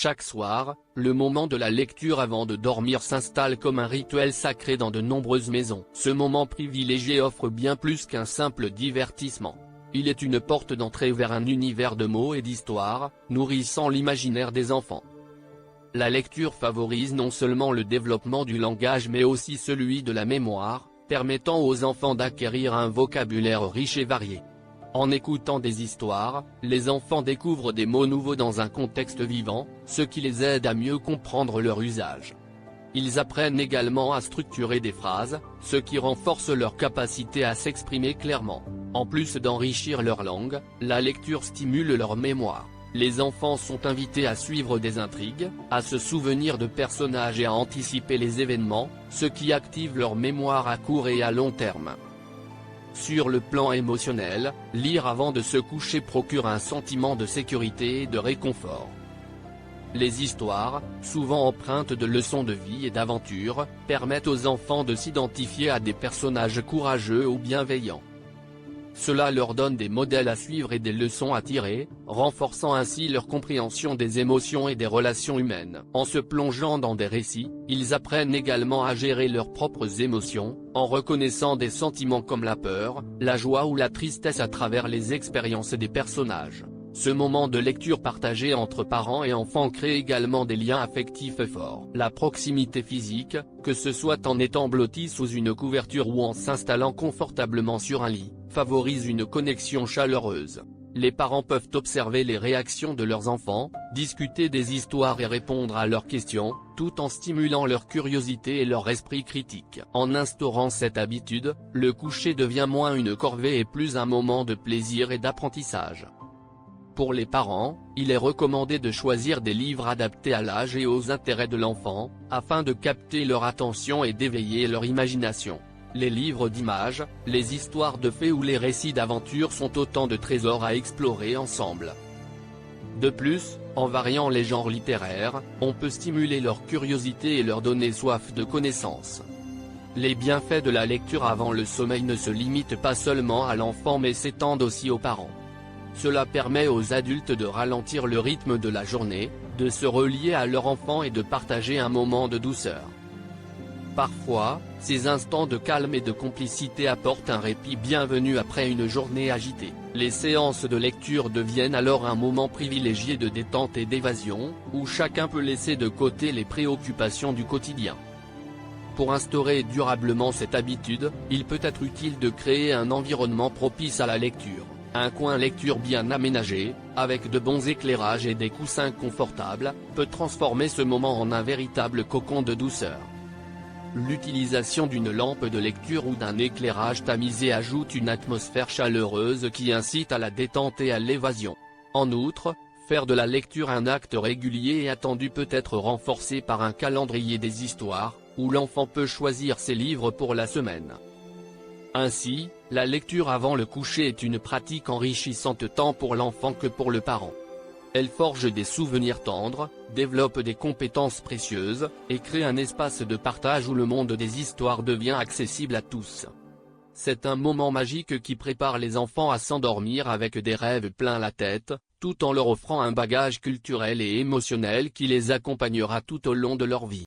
Chaque soir, le moment de la lecture avant de dormir s'installe comme un rituel sacré dans de nombreuses maisons. Ce moment privilégié offre bien plus qu'un simple divertissement. Il est une porte d'entrée vers un univers de mots et d'histoires, nourrissant l'imaginaire des enfants. La lecture favorise non seulement le développement du langage mais aussi celui de la mémoire, permettant aux enfants d'acquérir un vocabulaire riche et varié. En écoutant des histoires, les enfants découvrent des mots nouveaux dans un contexte vivant, ce qui les aide à mieux comprendre leur usage. Ils apprennent également à structurer des phrases, ce qui renforce leur capacité à s'exprimer clairement. En plus d'enrichir leur langue, la lecture stimule leur mémoire. Les enfants sont invités à suivre des intrigues, à se souvenir de personnages et à anticiper les événements, ce qui active leur mémoire à court et à long terme. Sur le plan émotionnel, lire avant de se coucher procure un sentiment de sécurité et de réconfort. Les histoires, souvent empreintes de leçons de vie et d'aventure, permettent aux enfants de s'identifier à des personnages courageux ou bienveillants. Cela leur donne des modèles à suivre et des leçons à tirer, renforçant ainsi leur compréhension des émotions et des relations humaines. En se plongeant dans des récits, ils apprennent également à gérer leurs propres émotions, en reconnaissant des sentiments comme la peur, la joie ou la tristesse à travers les expériences des personnages. Ce moment de lecture partagé entre parents et enfants crée également des liens affectifs forts. La proximité physique, que ce soit en étant blotti sous une couverture ou en s'installant confortablement sur un lit, favorise une connexion chaleureuse. Les parents peuvent observer les réactions de leurs enfants, discuter des histoires et répondre à leurs questions, tout en stimulant leur curiosité et leur esprit critique. En instaurant cette habitude, le coucher devient moins une corvée et plus un moment de plaisir et d'apprentissage. Pour les parents, il est recommandé de choisir des livres adaptés à l'âge et aux intérêts de l'enfant, afin de capter leur attention et d'éveiller leur imagination. Les livres d'images, les histoires de fées ou les récits d'aventure sont autant de trésors à explorer ensemble. De plus, en variant les genres littéraires, on peut stimuler leur curiosité et leur donner soif de connaissances. Les bienfaits de la lecture avant le sommeil ne se limitent pas seulement à l'enfant mais s'étendent aussi aux parents. Cela permet aux adultes de ralentir le rythme de la journée, de se relier à leur enfant et de partager un moment de douceur. Parfois, ces instants de calme et de complicité apportent un répit bienvenu après une journée agitée. Les séances de lecture deviennent alors un moment privilégié de détente et d'évasion, où chacun peut laisser de côté les préoccupations du quotidien. Pour instaurer durablement cette habitude, il peut être utile de créer un environnement propice à la lecture. Un coin lecture bien aménagé, avec de bons éclairages et des coussins confortables, peut transformer ce moment en un véritable cocon de douceur. L'utilisation d'une lampe de lecture ou d'un éclairage tamisé ajoute une atmosphère chaleureuse qui incite à la détente et à l'évasion. En outre, faire de la lecture un acte régulier et attendu peut être renforcé par un calendrier des histoires, où l'enfant peut choisir ses livres pour la semaine. Ainsi, la lecture avant le coucher est une pratique enrichissante tant pour l'enfant que pour le parent. Elle forge des souvenirs tendres, développe des compétences précieuses, et crée un espace de partage où le monde des histoires devient accessible à tous. C'est un moment magique qui prépare les enfants à s'endormir avec des rêves plein la tête, tout en leur offrant un bagage culturel et émotionnel qui les accompagnera tout au long de leur vie.